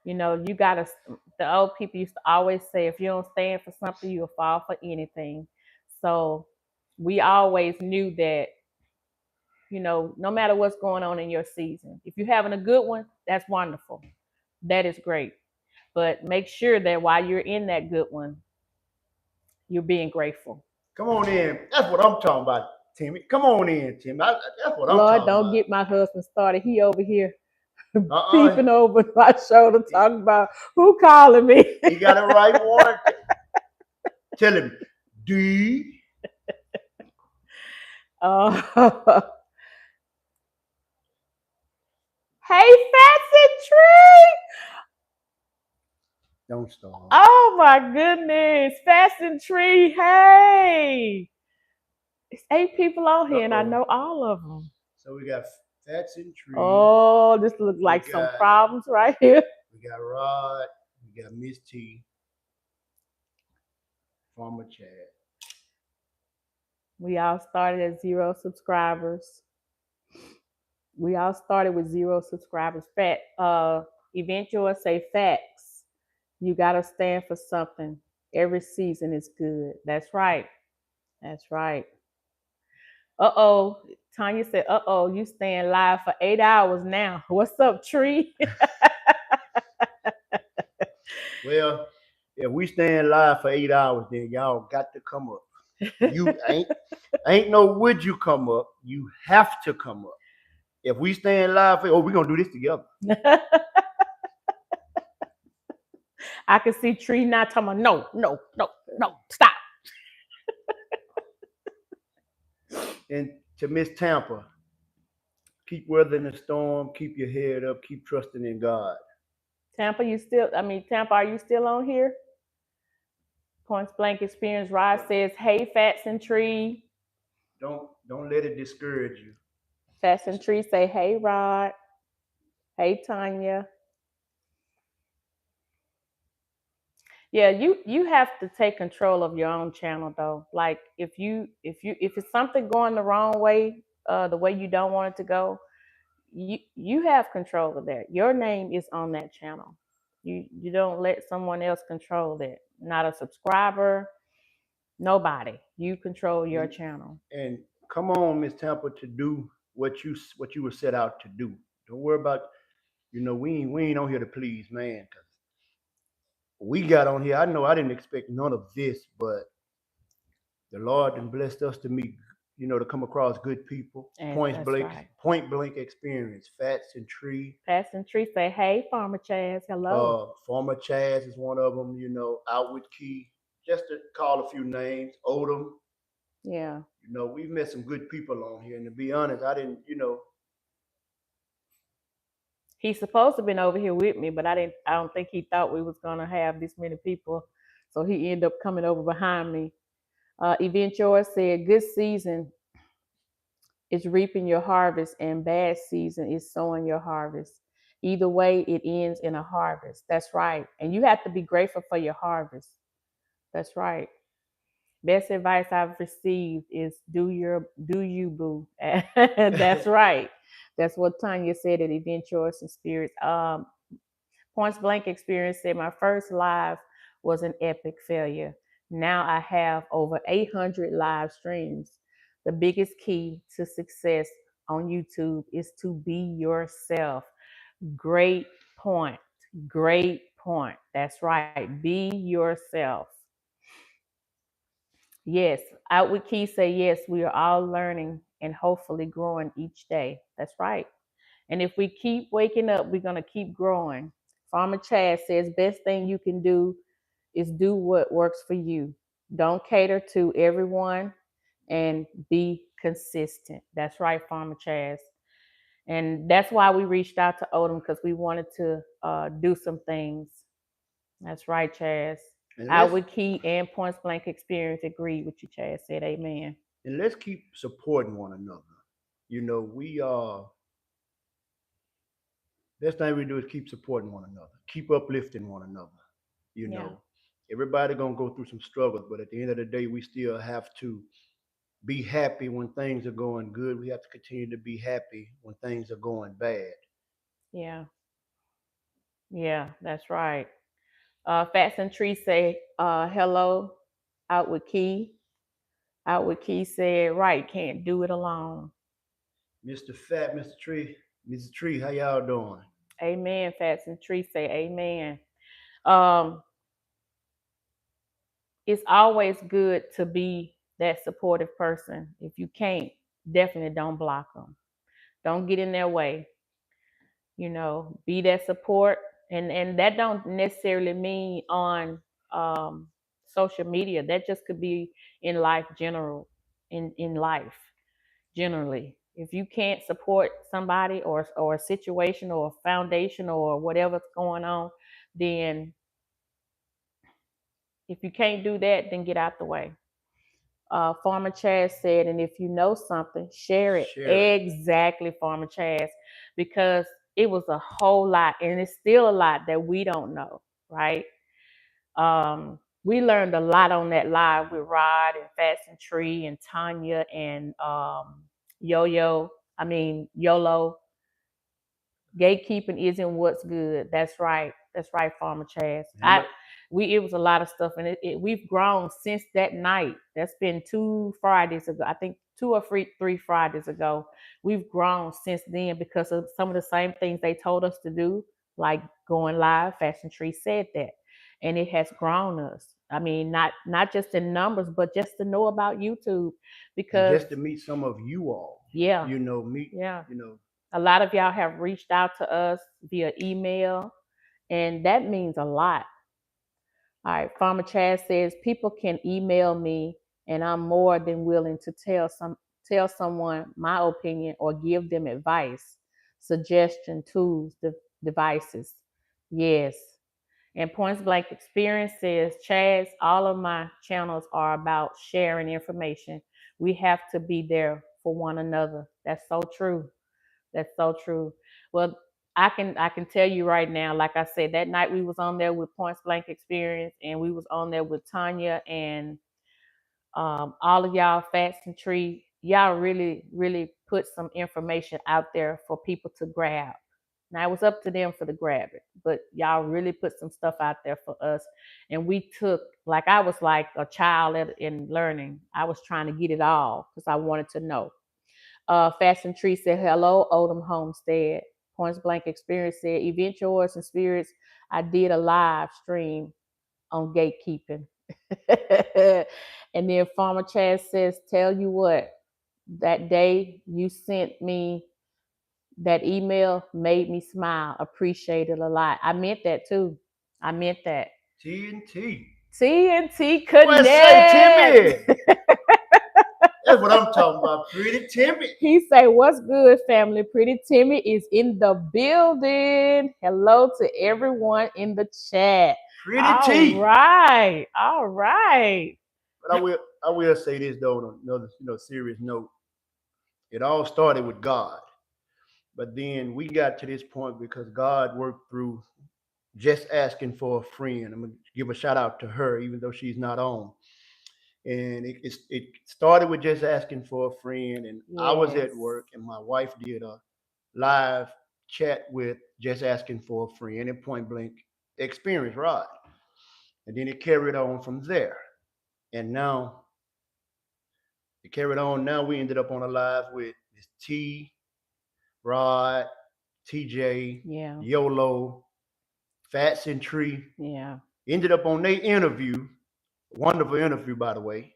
You know, you gotta. The old people used to always say, if you don't stand for something, you'll fall for anything. So we always knew that, you know, no matter what's going on in your season, if you're having a good one, that's wonderful. That is great. But make sure that while you're in that good one, you're being grateful. Come on in. That's what I'm talking about, Timmy. Come on in, Timmy. That's what I'm Lord, talking don't about. get my husband started. He over here Uh-uh. peeping over my shoulder, talking about who calling me. He got it right one. Tell him, D. Hey, Fancy Tree! Don't start. Oh my goodness, Fancy Tree! Hey, it's 8 people on here, and I know all of them. So we got Fats and Tree. Oh, this looks like some problems right here. We got Rod. We got Miss T. Farmer Chad. We all started at 0 subscribers. We all started with 0 subscribers. Eventually say facts. You gotta stand for something. Every season is good. That's right. That's right. Uh-oh. Tanya said, uh-oh, you staying live for 8 hours now. What's up, Tree? Well, if we staying live for 8 hours, then y'all got to come up. You ain't no would you come up. You have to come up. If we staying live for, we're gonna do this together. I can see Tree not talking about no, stop. And to Miss Tampa, keep weathering the storm, keep your head up, keep trusting in God. Tampa, are you still on here? Points blank experience. Rod says, hey, Fats and Tree. Don't let it discourage you. Fats and Tree say, hey, Rod. Hey, Tanya. Yeah, you have to take control of your own channel though. Like if it's something going the wrong way, the way you don't want it to go, you have control of that. Your name is on that channel. You don't let someone else control that. Not a subscriber, nobody. You control your channel. And come on, Miss Tampa, to do what you were set out to do. Don't worry about, we ain't on here to please man. Cause we got on here. I know I didn't expect none of this, but the Lord and blessed us to meet, to come across good people. And point blank experience. Fats and Tree. Fats and Tree say, hey, Farmer Chaz, hello. Farmer Chaz is one of them, Outward Key. Just to call a few names. Odom. Yeah. We've met some good people on here. And to be honest, I didn't, He's supposed to have been over here with me, but I don't think he thought we was gonna have this many people. So he ended up coming over behind me. Event Yours said, good season is reaping your harvest and bad season is sowing your harvest. Either way, it ends in a harvest. That's right. And you have to be grateful for your harvest. That's right. Best advice I've received is do you, boo. That's right. That's what Tanya said at Event Yours and Spirits. Points blank experience said my first live was an epic failure. Now I have over 800 live streams. The biggest key to success on YouTube is to be yourself. Great point. Great point. That's right. Be yourself. Yes, Outward Key say yes, we are all learning and hopefully growing each day. That's right. And if we keep waking up, we're gonna keep growing. Farmer Chad says best thing you can do is do what works for you. Don't cater to everyone and be consistent. That's right, Farmer Chaz. And that's why we reached out to Odom because we wanted to do some things. That's right, Chaz. And let's Outward Key and Points Blank Experience agreed with you, Chaz. Said amen. and let's keep supporting one another. You know, we best thing we do is keep supporting one another, keep uplifting one another. You Yeah, know, everybody gonna go through some struggles, but at the end of the day, we still have to be happy when things are going good. We have to continue to be happy when things are going bad. yeah, yeah, that's right. Fats and Tree say, hello, Outward Key. Outward Key said, right, can't do it alone. Mr. Fat, Mr. Tree, Mrs. Tree, how y'all doing? Amen. Fats and Tree say amen. Um, it's always good to be that supportive person. If you can't, definitely don't block them. Don't get in their way. Be that support, and that don't necessarily mean on um, social media. That just could be in life general, in life generally. If you can't support somebody or a situation or a foundation or whatever's going on, then if you can't do that, then get out the way. Farmer Chaz said, and if you know something, share it. Share it. Exactly, Farmer Chaz, because it was a whole lot, and it's still a lot that we don't know, right? We learned a lot on that live with Rod and Fats and Tree and Tanya and Yo Yo. I mean Yolo. Gatekeeping isn't what's good. That's right. That's right, Farmer Chaz. And It was a lot of stuff, and we've grown since that night. That's been 2 Fridays ago. I think 2 or 3 Fridays ago. We've grown since then because of some of the same things they told us to do, like going live. Fashion Tree said that, and it has grown us. I mean, not just in numbers, but just to know about YouTube, and because just to meet some of you all, yeah, meet, yeah, you know, a lot of y'all have reached out to us via email, and that means a lot. All right, Farmer Chad says people can email me, and I'm more than willing to tell someone my opinion or give them advice, suggestion, tools, devices. Yes. And Points Blank Experience says, Chaz, all of my channels are about sharing information. We have to be there for one another. That's so true. That's so true. Well, I can tell you right now, like I said, that night we was on there with Points Blank Experience, and we was on there with Tanya and all of y'all, Fats and Tree. Y'all really, really put some information out there for people to grab. Now it was up to them for to grab it, but y'all really put some stuff out there for us, and we took, like I was like a child in learning. I was trying to get it all because I wanted to know. Fashion Tree said, hello, Oldham Homestead. Points Blank Experience said, Event Yours and Spirits, I did a live stream on gatekeeping. And then Farmer Chad says, tell you what, that day you sent me that email made me smile. Appreciate it a lot. I meant that too. I meant that. TNT. TNT What say, Connect. Timmy? That's what I'm talking about. Pretty Timmy. He say, what's good, family? Pretty Timmy is in the building. Hello to everyone in the chat. Pretty All T. right. All right. But I will say this though on another serious note. It all started with God. But then we got to this point because God worked through just asking for a friend. I'm gonna give a shout out to her, even though she's not on. And it started with just asking for a friend, and I was Yes. at work, and my wife did a live chat with just asking for a friend and point blank experience, right? And then it carried on from there, and now it carried on. Now we ended up on a live with Miss T. Rod, TJ, Yeah. YOLO, Fats and Tree. Yeah. Ended up on their interview, wonderful interview, by the way,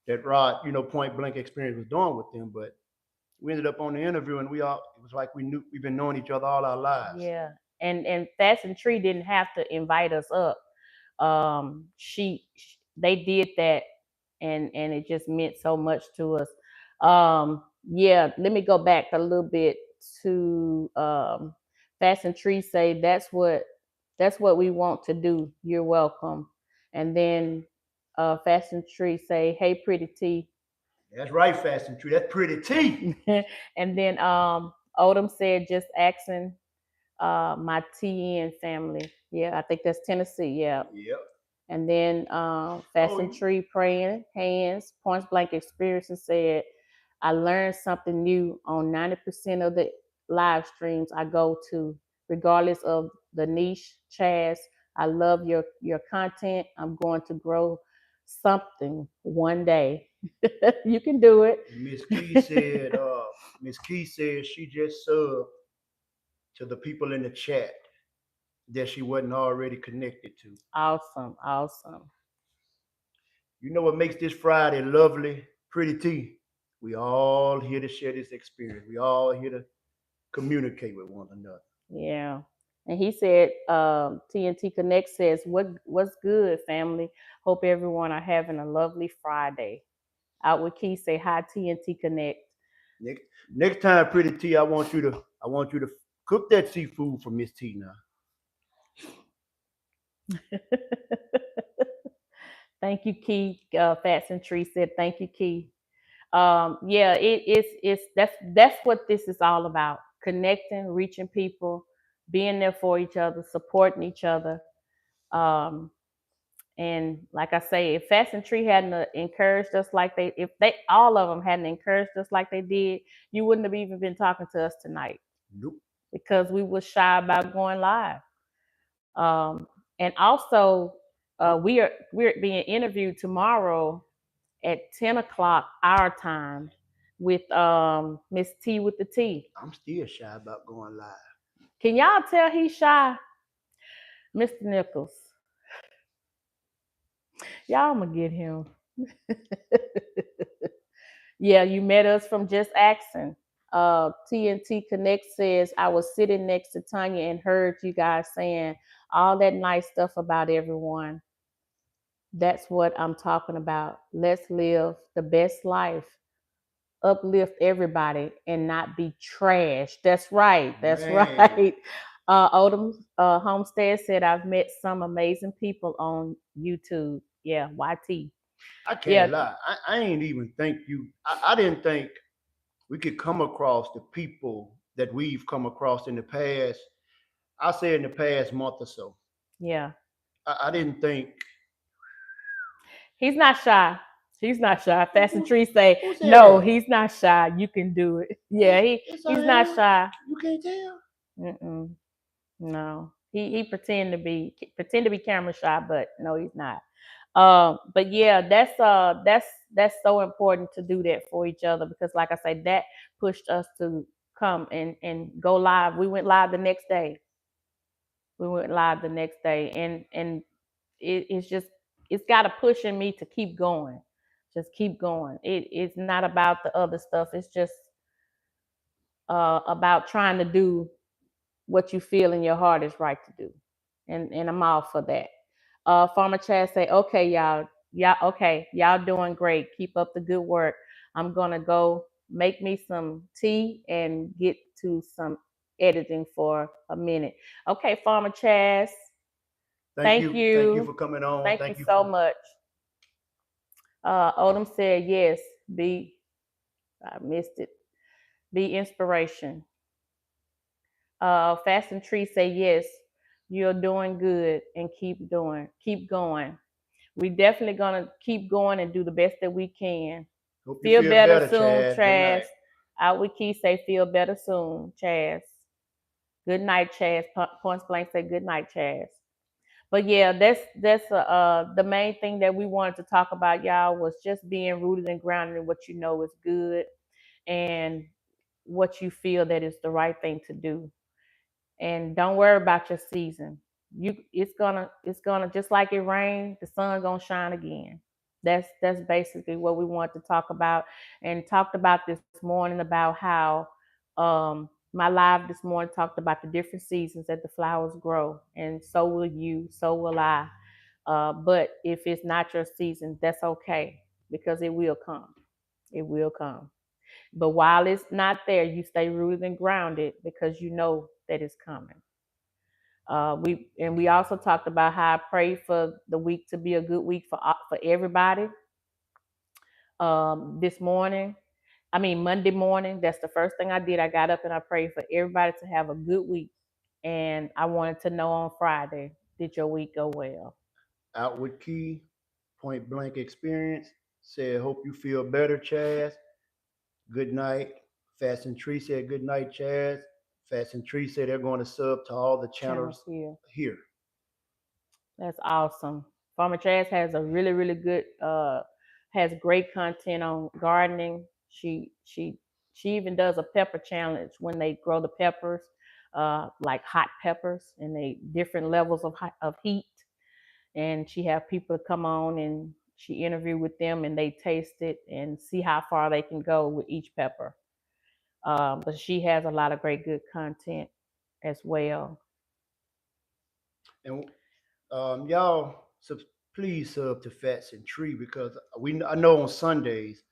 that Rod, point blank experience was doing with them. But we ended up on the interview and it was like we've been knowing each other all our lives. Yeah. And Fats and Tree didn't have to invite us up. They did that, and it just meant so much to us. Yeah, let me go back a little bit to Fast and Tree say that's what we want to do. You're welcome. And then Fast and Tree say, hey pretty T. That's right, Fast and Tree. That's pretty T. And then Odom said just asking my TN family. Yeah, I think that's Tennessee. Yeah. Yep. And then Fast and Tree praying hands, points blank experience, and said, I learned something new on 90% of the live streams I go to, regardless of the niche. Chaz, I love your content. I'm going to grow something one day. You can do it. Miss Key said she just subbed to the people in the chat that she wasn't already connected to. Awesome, awesome. You know what makes this Friday lovely, pretty T? We all here to share this experience. We all here to communicate with one another. Yeah. And he said, TNT Connect says, what's good, family? Hope everyone are having a lovely Friday. Out with Key, say hi, TNT Connect. Next time, pretty T, I want you to cook that seafood for Miss T now. Thank you, Key. Fats and Tree said, thank you, Key. Yeah, that's what this is all about. Connecting, reaching people, being there for each other, supporting each other. And like I say, if Fast and Tree hadn't encouraged us if they all of them hadn't encouraged us like they did, you wouldn't have even been talking to us tonight. Nope. Because we were shy about going live. And also, we're being interviewed tomorrow at 10 o'clock our time with Miss T with the T. I'm still shy about going live. Can y'all tell he's shy? Mr. Nichols. Y'all gonna get him. Yeah, you met us from Just Asking. TNT Connect says, I was sitting next to Tanya and heard you guys saying all that nice stuff about everyone. That's what I'm talking about. Let's live the best life. Uplift everybody and not be trash. That's right. That's Man. right. Odom Homestead said, I've met some amazing people on YouTube. Yeah, YT. I can't lie. I ain't even think I didn't think we could come across the people that we've come across in the past. I say in the past month or so. Yeah. I didn't think. He's not shy. He's not shy. Fast and Tree say, no, he's not shy. You can do it. Yeah, he's not shy. You can't tell. Mm-mm. No, he pretend to be camera shy, but no, he's not. But yeah, that's so important to do that for each other because, like I said, that pushed us to come and go live. We went live the next day. And it's got a push in me to keep going. Just keep going. It's not about the other stuff. It's just about trying to do what you feel in your heart is right to do. And I'm all for that. Farmer Chad say, okay, y'all doing great. Keep up the good work. I'm gonna go make me some tea and get to some editing for a minute. Okay, Farmer Chaz. Thank you. Thank you for coming on. Thank you so much. Odom said yes. I missed it. Be inspiration. Fast and Tree say yes. You're doing good and keep going. We definitely gonna keep going and do the best that we can. Hope Feel better soon, Chaz. Chaz. Out with Key say feel better soon, Chaz. Good night, Chaz. Points blank say good night, Chaz. But yeah, that's the main thing that we wanted to talk about, y'all, was just being rooted and grounded in what you know is good. And what you feel that is the right thing to do. And don't worry about your season. It's gonna just like it rained, the sun gonna shine again. That's basically what we want to talk about, and talked about this morning about how my live this morning talked about the different seasons that the flowers grow, and so will you, so will I. But if it's not your season, that's okay, because it will come. It will come. But while it's not there, you stay rooted and grounded because you know that it's coming. We also talked about how I pray for the week to be a good week for everybody. This morning, I mean Monday morning, that's the first thing I did. I got up and I prayed for everybody to have a good week, and I wanted to know on Friday, did your week go well? Outward Key, Point Blank Experience said, "Hope you feel better, Chaz. Good night." Fast and Tree said, "Good night, Chaz." Fast and Tree said they're going to sub to all the Channels channels here. here. That's awesome. Farmer Chaz has a really, really good has great content on gardening. She even does a pepper challenge when they grow the peppers, like hot peppers, and they different levels of heat. And she have people come on and she interview with them and they taste it and see how far they can go with each pepper. But she has a lot of great good content as well. And y'all, please sub to Fats and Tree because I know on Sundays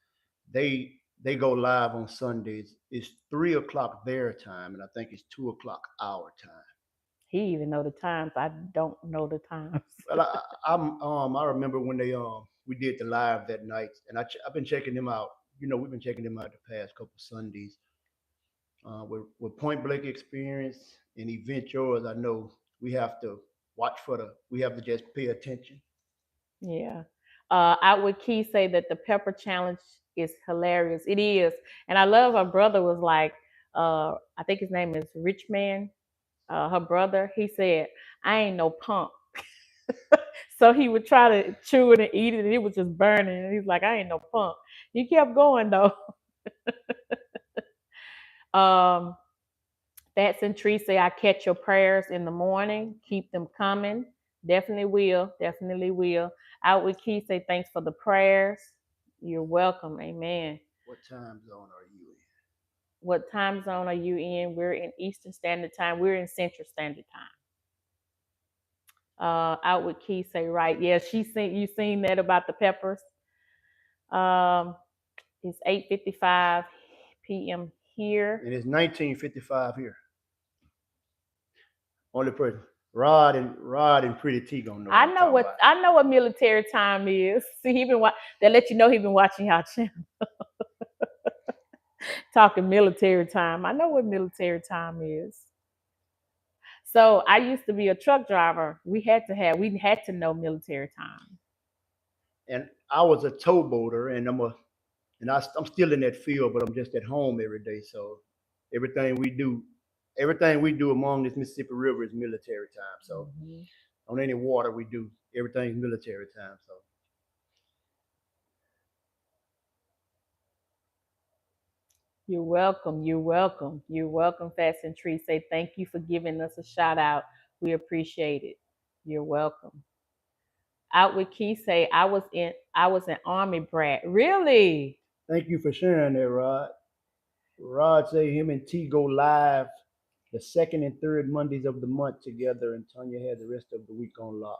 they they go live on Sundays. It's 3 o'clock their time, and I think it's 2 o'clock our time. He even know the times. I don't know the times. Well, I remember when they we did the live that night, and I've been checking them out. You know, we've been checking them out the past couple Sundays. With Point Blank Experience and Event Yours, I know we have to we have to just pay attention. Yeah. Outward Key say that the pepper challenge is hilarious. It is. And I love her brother was like, I think his name is Rich Man. Her brother, he said, I ain't no punk. So he would try to chew it and eat it, and it was just burning. And he's like, I ain't no punk. He kept going though. Um, Fats and Tree say, I catch your prayers in the morning. Keep them coming. Definitely will. Definitely will. Outward Key say, thanks for the prayers. You're welcome. Amen. What time zone are you in? What time zone are you in? We're in Eastern Standard Time. We're in Central Standard Time. Outward Key say, right. Yeah, you seen that about the peppers. Um, it's 8:55 p.m. here. And it's 1955 here. Only person. Rod and Pretty T gonna know. I know what military time is. See, they let you know he been watching y'all channel. Talking military time. I know what military time is. So I used to be a truck driver. We had to know military time. And I was a towboater, and I'm still in that field, but I'm just at home every day. So everything we do, everything we do along this Mississippi River is military time. So on any water we do, everything's military time. So You're welcome. You're welcome. You're welcome, Fast and Tree. Say thank you for giving us a shout out. We appreciate it. You're welcome. Outward Key say I was an army brat. Really? thank you for sharing that, Rod. Rod say him and T go live the second and third Mondays of the month together, and Tanya had the rest of the week on lock.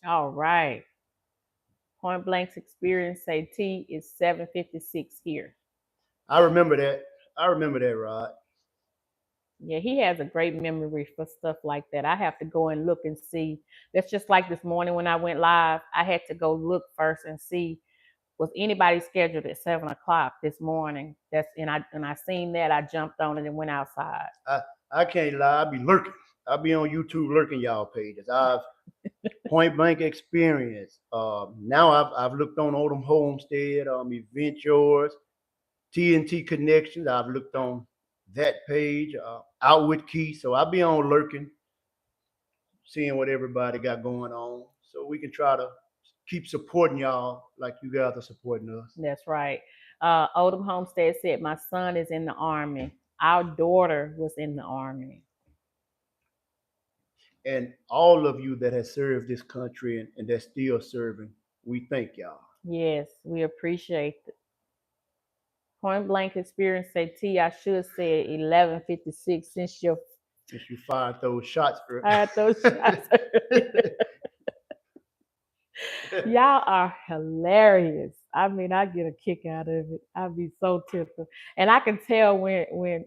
All right. Point Blank's experience say T is 7:56 here. I remember that. I remember that, Rod. Yeah, he has a great memory for stuff like that. I have to go and look and see. That's just like this morning when I went live. I had to go look first and see was anybody scheduled at 7 o'clock this morning. I seen that. I jumped on it and went outside. I can't lie. I be lurking. I be on YouTube lurking y'all pages. I've Point Blank Experience. Now I've looked on Odom Homestead, Event Yours, TNT Connections. I've looked on that page, Outward Key. So I be on lurking, seeing what everybody got going on, so we can try to keep supporting y'all like you guys are supporting us. That's right. Odom Homestead said, my son is in the Army. Our daughter was in the Army. And all of you that has served this country and that's still serving, we thank y'all. Yes, we appreciate it. Point blank experience say T, I should say 11:56 since you fired those shots, girl. I had those shots. Y'all are hilarious. I mean, I get a kick out of it. I'd be so tickled. And I can tell when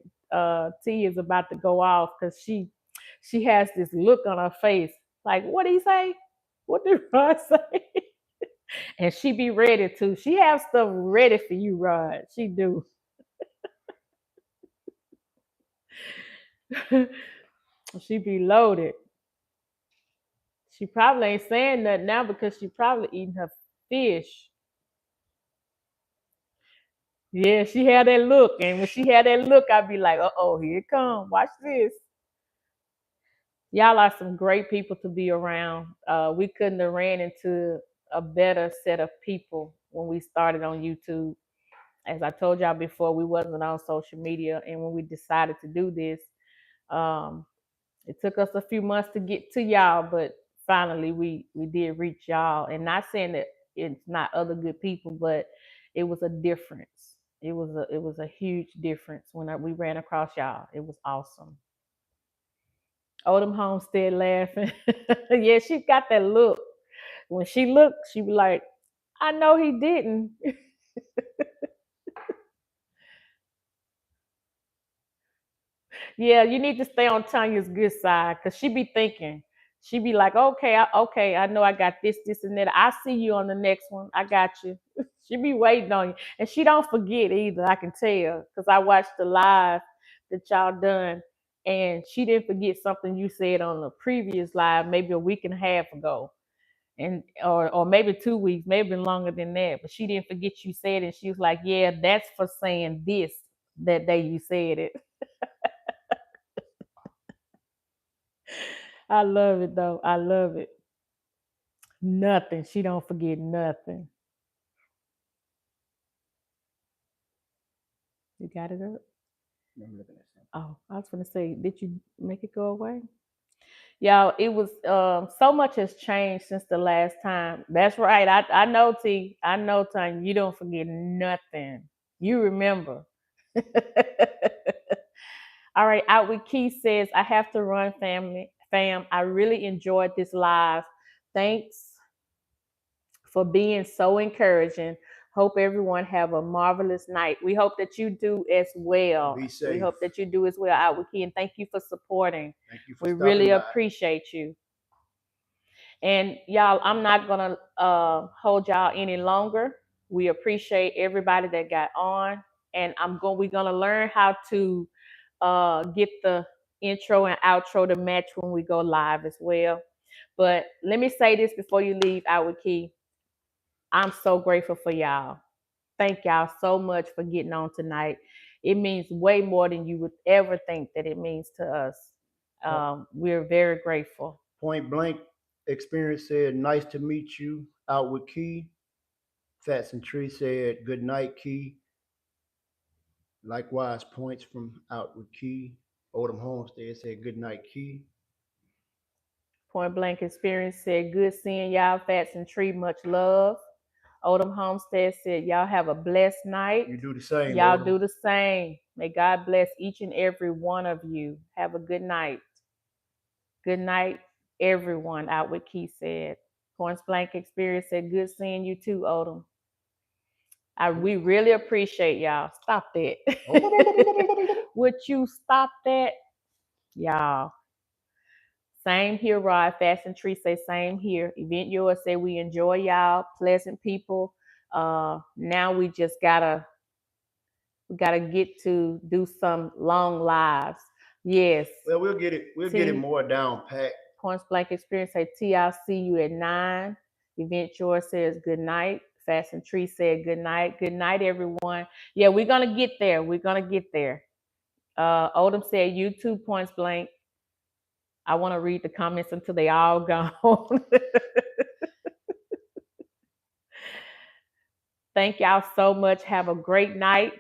T is about to go off because she has this look on her face. Like, what did he say? What did Rod say? And she be ready to. She have stuff ready for you, Rod. She do. She be loaded. She probably ain't saying nothing now because she probably eating her fish. Yeah, she had that look. And when she had that look, I'd be like, uh-oh, here it come. Watch this. Y'all are some great people to be around. We couldn't have ran into a better set of people when we started on YouTube. As I told y'all before, we wasn't on social media. And when we decided to do this, it took us a few months to get to y'all, but finally we did reach y'all. And not saying that it's not other good people, but it was a difference. It was a huge difference when we ran across y'all. It was awesome. Odom Homestead laughing. Yeah, she got that look. When she looked, she was like, I know he didn't. Yeah, you need to stay on Tanya's good side because she be thinking. She be like, okay, I know I got this, and that. I see you on the next one. I got you. She be waiting on you. And she don't forget either, I can tell. Because I watched the live that y'all done. And she didn't forget something you said on the previous live, maybe a week and a half ago. And or maybe 2 weeks, maybe longer than that. But she didn't forget you said it. She was like, yeah, that's for saying this that day you said it. I love it though. I love it. Nothing. She don't forget nothing. You got it up? I'm looking at something. Oh, I was gonna say, did you make it go away? Y'all, it was so much has changed since the last time. That's right. I know T. I know Tanya. You don't forget nothing. You remember. All right, out with Keith says, I have to run, fam. I really enjoyed this live. Thanks for being so encouraging. Hope everyone have a marvelous night. We hope that you do as well. Be safe. We hope that you do as well, out with Key, and thank you for supporting. Thank you for We really by. appreciate you. And y'all, I'm not gonna hold y'all any longer. We appreciate everybody that got on, and we're gonna learn how to get the intro and outro to match when we go live as well. But let me say this before you leave, out with Key. I'm so grateful for y'all. Thank y'all so much for getting on tonight. It means way more than you would ever think that it means to us. We're very grateful. Point blank experience said, nice to meet you, out with Key. Fats and Tree said, good night, Key. Likewise, points from out with Key. Odom Homestead said, good night, Key. Point blank experience said, good seeing y'all, Fats and Tree, much love. Odom Homestead said, y'all have a blessed night. You do the same. Y'all Odom. do the same. May God bless each and every one of you. Have a good night. Good night, everyone, out with Key said. Points blank experience said, good seeing you too, Odom. We really appreciate y'all. Stop that. Would you stop that? Y'all. Same here, Rod. Fast and Tree say same here. Event Yours say we enjoy y'all, pleasant people. Now we just gotta get to do some long lives. Yes. Well, we'll get it more down pat. Points blank experience say T, I'll see you at 9. Event Yours says good night. Fast and Tree said good night. Good night, everyone. Yeah, we're gonna get there. We're gonna get there. Odom said YouTube points blank. I want to read the comments until they all gone. Thank y'all so much. Have a great night.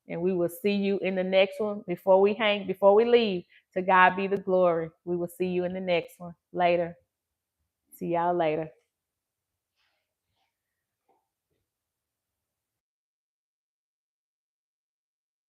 And we will see you in the next one. Before we leave, to God be the glory. We will see you in the next one. Later. See y'all later.